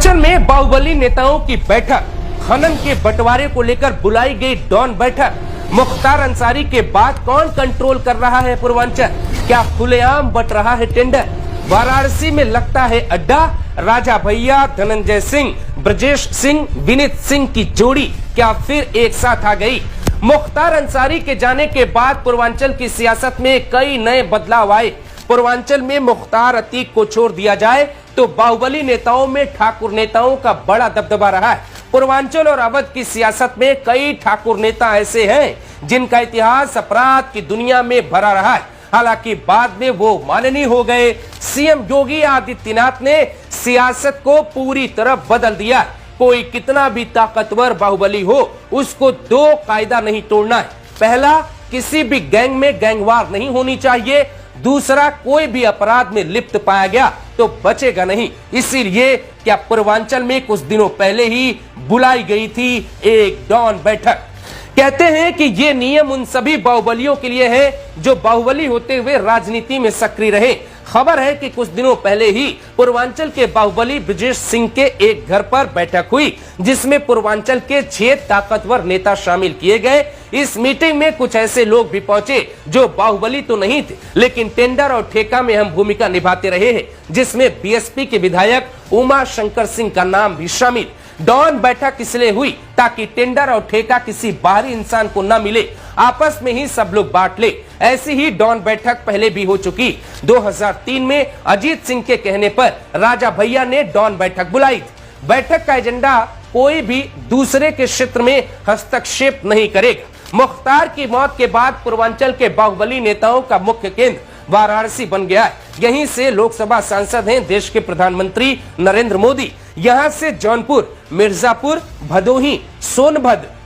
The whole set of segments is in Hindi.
पूर्वांचल में बाहुबली नेताओं की बैठक, खनन के बंटवारे को लेकर बुलाई गई डॉन बैठक। मुख्तार अंसारी के बाद कौन कंट्रोल कर रहा है पूर्वांचल? क्या खुलेआम बट रहा है टेंडर? वाराणसी में लगता है अड्डा। राजा भैया, धनंजय सिंह, ब्रजेश सिंह, विनीत सिंह की जोड़ी क्या फिर एक साथ आ गई? मुख्तार अंसारी के जाने के बाद पूर्वांचल की सियासत में कई नए बदलाव आए। पूर्वांचल में मुख्तार अतीक को छोड़ दिया जाए तो बाहुबली नेताओं में ठाकुर नेताओं का बड़ा दबदबा रहा है। पूर्वांचल और अवध की सियासत में कई ठाकुर नेता ऐसे हैं जिनका इतिहास अपराध की दुनिया में भरा रहा है। हालांकि बाद में वो माननीय हो गए। सीएम योगी आदित्यनाथ ने सियासत को पूरी तरह बदल दिया। कोई कितना भी ताकतवर बाहुबली हो, उसको दो कायदा नहीं तोड़ना है। पहला, किसी भी गैंग में गैंगवार नहीं होनी चाहिए। दूसरा, कोई भी अपराध में लिप्त पाया गया तो बचेगा नहीं। इसीलिए क्या पूर्वांचल में कुछ दिनों पहले ही बुलाई गई थी एक डॉन बैठक। कहते हैं कि ये नियम उन सभी बाहुबलियों के लिए है जो बाहुबली होते हुए राजनीति में सक्रिय रहे। खबर है कि कुछ दिनों पहले ही पूर्वांचल के बाहुबली ब्रजेश सिंह के एक घर पर बैठक हुई, जिसमें पूर्वांचल के 6 ताकतवर नेता शामिल किए गए। इस मीटिंग में कुछ ऐसे लोग भी पहुंचे जो बाहुबली तो नहीं थे, लेकिन टेंडर और ठेका में अहम भूमिका निभाते रहे हैं, जिसमें बीएसपी के विधायक उमा शंकर सिंह का नाम भी शामिल। डॉन बैठक इसलिए हुई ताकि टेंडर और ठेका किसी बाहरी इंसान को न मिले, आपस में ही सब लोग बांट ले। ऐसी ही डॉन बैठक पहले भी हो चुकी। 2003 में अजीत सिंह के कहने पर राजा भैया ने डॉन बैठक बुलाई। बैठक का एजेंडा कोई भी दूसरे के क्षेत्र में हस्तक्षेप नहीं करेगा। मुख्तार की मौत के बाद पूर्वांचल के बाहुबली नेताओं का मुख्य केंद्र वाराणसी बन गया है। यहीं से लोकसभा सांसद हैं देश के प्रधानमंत्री नरेंद्र मोदी। यहाँ से जौनपुर, मिर्जापुर, भदोही, सोनभद्र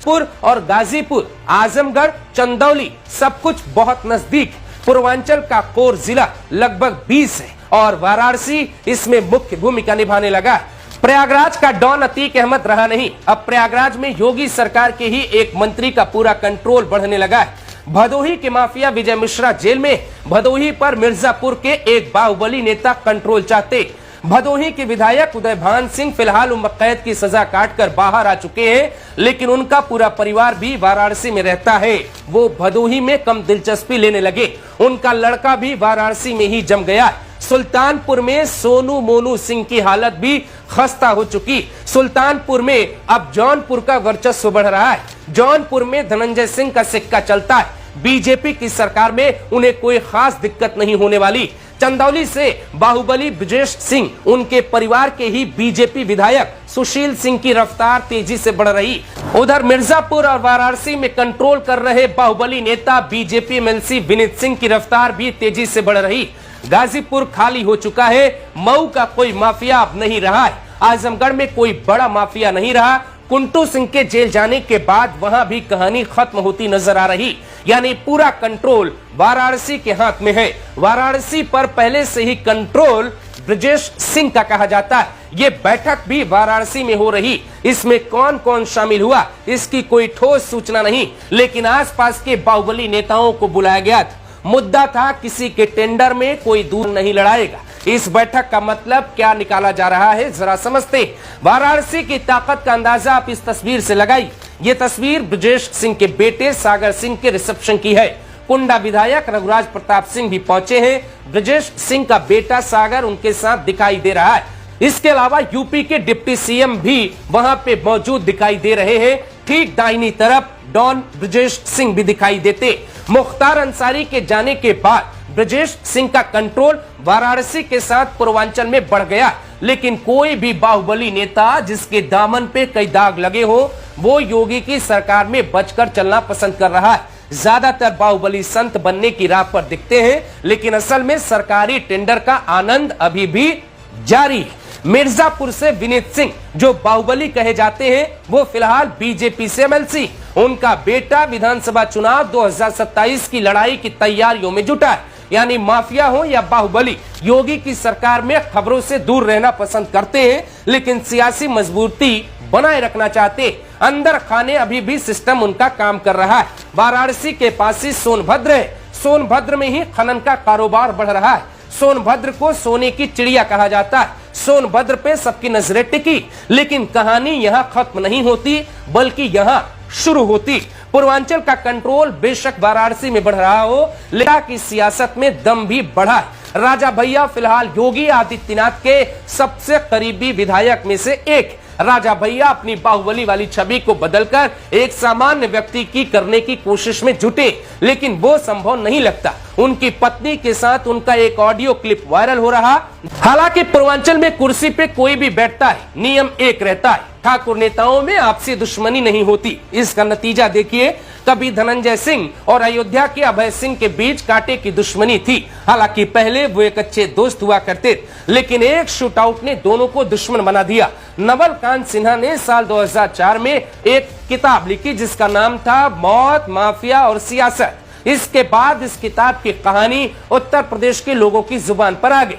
और गाजीपुर, आजमगढ़, चंदौली सब कुछ बहुत नजदीक। पूर्वांचल का कोर जिला लगभग 20 है और वाराणसी इसमें मुख्य भूमिका निभाने लगा। प्रयागराज का डॉन अतीक अहमद रहा नहीं। अब प्रयागराज में योगी सरकार के ही एक मंत्री का पूरा कंट्रोल बढ़ने लगा है। भदोही के माफिया विजय मिश्रा जेल में। भदोही पर मिर्जापुर के एक बाहुबली नेता कंट्रोल चाहते। भदोही के विधायक उदय भान सिंह फिलहाल उम्र कैद की सजा काटकर बाहर आ चुके हैं, लेकिन उनका पूरा परिवार भी वाराणसी में रहता है। वो भदोही में कम दिलचस्पी लेने लगे। उनका लड़का भी वाराणसी में ही जम गया। सुल्तानपुर में सोनू मोनू सिंह की हालत भी खस्ता हो चुकी। सुल्तानपुर में अब जौनपुर का वर्चस्व बढ़ रहा है। जौनपुर में धनंजय सिंह का सिक्का चलता है। बीजेपी की सरकार में उन्हें कोई खास दिक्कत नहीं होने वाली। चंदौली से बाहुबली ब्रजेश सिंह, उनके परिवार के ही बीजेपी विधायक सुशील सिंह की रफ्तार तेजी से बढ़ रही। उधर मिर्जापुर और वाराणसी में कंट्रोल कर रहे बाहुबली नेता बीजेपी एमएलसी विनीत सिंह की रफ्तार भी तेजी से बढ़ रही। गाजीपुर खाली हो चुका है। मऊ का कोई माफिया अब नहीं रहा है। आजमगढ़ में कोई बड़ा माफिया नहीं रहा। कुंटू सिंह के जेल जाने के बाद वहां भी कहानी खत्म होती नजर आ रही। यानी पूरा कंट्रोल वाराणसी के हाथ में है। वाराणसी पर पहले से ही कंट्रोल ब्रजेश सिंह का कहा जाता है। ये बैठक भी वाराणसी में हो रही। इसमें कौन कौन शामिल हुआ इसकी कोई ठोस सूचना नहीं, लेकिन आसपास के बाहुबली नेताओं को बुलाया गया था। मुद्दा था किसी के टेंडर में कोई दूर नहीं लड़ाएगा। इस बैठक का मतलब क्या निकाला जा रहा है, जरा समझते। वाराणसी की ताकत का अंदाजा आप इस तस्वीर से लगाई। ये तस्वीर ब्रजेश सिंह के बेटे सागर सिंह के रिसेप्शन की है। कुंडा विधायक रघुराज प्रताप सिंह भी पहुंचे हैं। ब्रजेश सिंह का बेटा सागर उनके साथ दिखाई दे रहा है। इसके अलावा यूपी के डिप्टी सीएम भी वहां पे मौजूद दिखाई दे रहे हैं। ठीक दाहिनी तरफ डॉन ब्रजेश सिंह भी दिखाई देते। मुख्तार अंसारी के जाने के बाद ब्रजेश सिंह का कंट्रोल वाराणसी के साथ पूर्वांचल में बढ़ गया, लेकिन कोई भी बाहुबली नेता जिसके दामन पे कई दाग लगे हो, वो योगी की सरकार में बचकर चलना पसंद कर रहा है। ज्यादातर बाहुबली संत बनने की राह पर दिखते हैं, लेकिन असल में सरकारी टेंडर का आनंद अभी भी जारी है। मिर्जापुर से विनीत सिंह, जो बाहुबली कहे जाते हैं, वो फिलहाल बीजेपी से एमएलसी। उनका बेटा विधानसभा चुनाव 2027 की लड़ाई की तैयारियों में जुटा है। यानी माफिया हो या बाहुबली, योगी की सरकार में खबरों से दूर रहना पसंद करते हैं, लेकिन सियासी मजबूती बनाए रखना चाहते। अंदर खाने अभी भी सिस्टम उनका काम कर रहा है। वाराणसी के पास ही सोनभद्र है। सोनभद्र में ही खनन का कारोबार बढ़ रहा है। सोनभद्र को सोने की चिड़िया कहा जाता है। सोनभद्र पे सबकी नजरें टिकी, लेकिन कहानी यहां खत्म नहीं होती बल्कि यहां शुरू होती। पूर्वांचल का कंट्रोल बेशक वाराणसी में बढ़ रहा हो, लेकिन की सियासत में दम भी बढ़ा है। राजा भैया फिलहाल योगी आदित्यनाथ के सबसे करीबी विधायक में से एक। राजा भैया अपनी बाहुबली वाली छवि को बदलकर एक सामान्य व्यक्ति की करने की कोशिश में जुटे, लेकिन वो संभव नहीं लगता। उनकी पत्नी के साथ उनका एक ऑडियो क्लिप वायरल हो रहा। हालांकि पूर्वांचल में कुर्सी पे कोई भी बैठता है, नियम एक रहता है, ठाकुर नेताओं में आपसी दुश्मनी नहीं होती। इसका नतीजा देखिए, कभी धनंजय सिंह और अयोध्या के अभय सिंह के बीच कांटे की दुश्मनी थी। हालांकि पहले वो एक अच्छे दोस्त हुआ करते, लेकिन एक शूटआउट ने दोनों को दुश्मन बना दिया। नवल कांत सिन्हा ने साल 2004 में एक किताब लिखी जिसका नाम था मौत, माफिया और सियासत। इसके बाद इस किताब की कहानी उत्तर प्रदेश के लोगों की जुबान पर आ गई।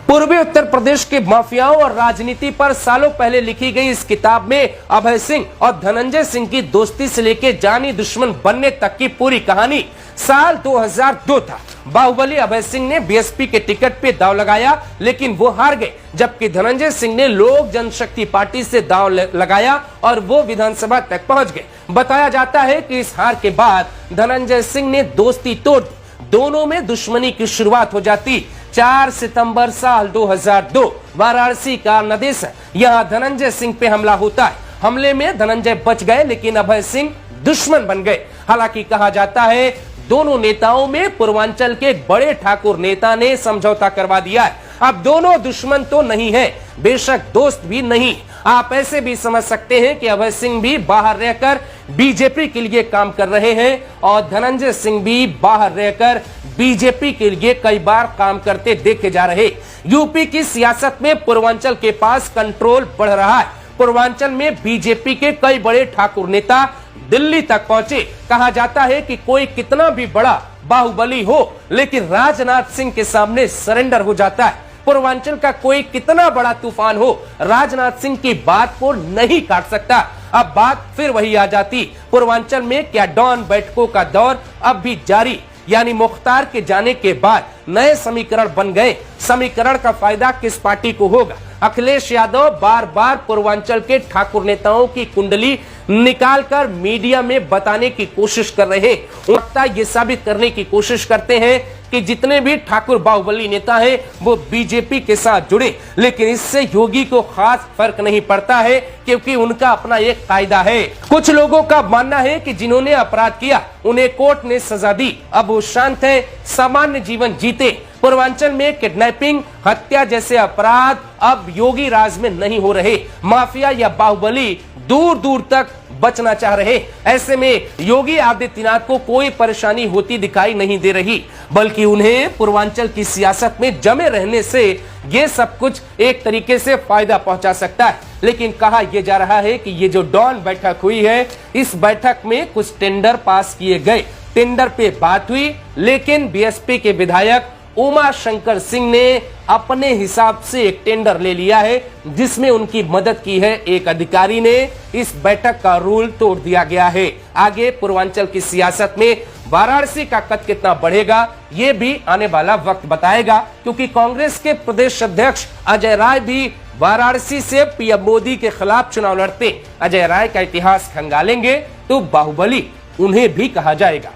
पूर्वी उत्तर प्रदेश के माफियाओं और राजनीति पर सालों पहले लिखी गई इस किताब में अभय सिंह और धनंजय सिंह की दोस्ती से लेकर जानी दुश्मन बनने तक की पूरी कहानी साल 2002 था। बाहुबली अभय सिंह ने बीएसपी के टिकट पे दांव लगाया, लेकिन वो हार गए, जबकि धनंजय सिंह ने लोक जनशक्ति पार्टी से दांव लगाया और वो विधानसभा तक पहुंच गए। बताया जाता है कि इस हार के बाद धनंजय सिंह ने दोस्ती तोड़ दी, दोनों में दुश्मनी की शुरुआत हो जाती। 4 सितंबर साल 2002 वाराणसी का नदेश है, यहाँ धनंजय सिंह पे हमला होता है। हमले में धनंजय बच गए, लेकिन अभय सिंह दुश्मन बन गए। हालांकि कहा जाता है दोनों नेताओं में पूर्वांचल के एक बड़े ठाकुर नेता ने समझौता करवा दिया है। अब दोनों दुश्मन तो नहीं है, बेशक दोस्त भी नहीं। आप ऐसे भी समझ सकते हैं कि अभय सिंह भी बाहर रहकर बीजेपी के लिए काम कर रहे हैं और धनंजय सिंह भी बाहर रहकर बीजेपी के लिए कई बार काम करते देखे जा रहे। यूपी की सियासत में पूर्वांचल के पास कंट्रोल बढ़ रहा है। पूर्वांचल में बीजेपी के कई बड़े ठाकुर नेता दिल्ली तक पहुंचे। कहा जाता है कि कोई कितना भी बड़ा बाहुबली हो, लेकिन राजनाथ सिंह के सामने सरेंडर हो जाता है। पूर्वांचल का कोई कितना बड़ा तूफान हो, राजनाथ सिंह की बात को नहीं काट सकता। अब बात फिर वही आ जाती, पूर्वांचल में क्या डॉन बैठकों का दौर अब भी जारी? यानी मुख्तार के जाने के बाद नए समीकरण बन गए। समीकरण का फायदा किस पार्टी को होगा? अखिलेश यादव बार बार पूर्वांचल के ठाकुर नेताओं की कुंडली निकालकर मीडिया में बताने की कोशिश कर रहे हैं। ये साबित करने की कोशिश करते हैं कि जितने भी ठाकुर बाहुबली नेता हैं वो बीजेपी के साथ जुड़े, लेकिन इससे योगी को खास फर्क नहीं पड़ता है, क्योंकि उनका अपना एक कायदा है। कुछ लोगों का मानना है कि जिन्होंने अपराध किया उन्हें कोर्ट ने सजा दी, अब वो शांत है, सामान्य जीवन जीते। पूर्वांचल में किडनैपिंग, हत्या जैसे अपराध अब योगी राज में नहीं हो रहे। माफिया या बाहुबली दूर दूर तक बचना चाह रहे। ऐसे में योगी आदित्यनाथ को कोई परेशानी होती दिखाई नहीं दे रही, बल्कि उन्हें पूर्वांचल की सियासत में जमे रहने से ये सब कुछ एक तरीके से फायदा पहुंचा सकता है। लेकिन कहा यह जा रहा है कि ये जो डॉन बैठक हुई है, इस बैठक में कुछ टेंडर पास किए गए। टेंडर पे बात हुई, लेकिन बीएसपी के विधायक उमा शंकर सिंह ने अपने हिसाब से एक टेंडर ले लिया है, जिसमें उनकी मदद की है एक अधिकारी ने। इस बैठक का रूल तोड़ दिया गया है। आगे पूर्वांचल की सियासत में वाराणसी का कद कितना बढ़ेगा, ये भी आने वाला वक्त बताएगा, क्योंकि कांग्रेस के प्रदेश अध्यक्ष अजय राय भी वाराणसी से पीएम मोदी के खिलाफ चुनाव लड़ते। अजय राय का इतिहास खंगालेंगे तो बाहुबली उन्हें भी कहा जाएगा।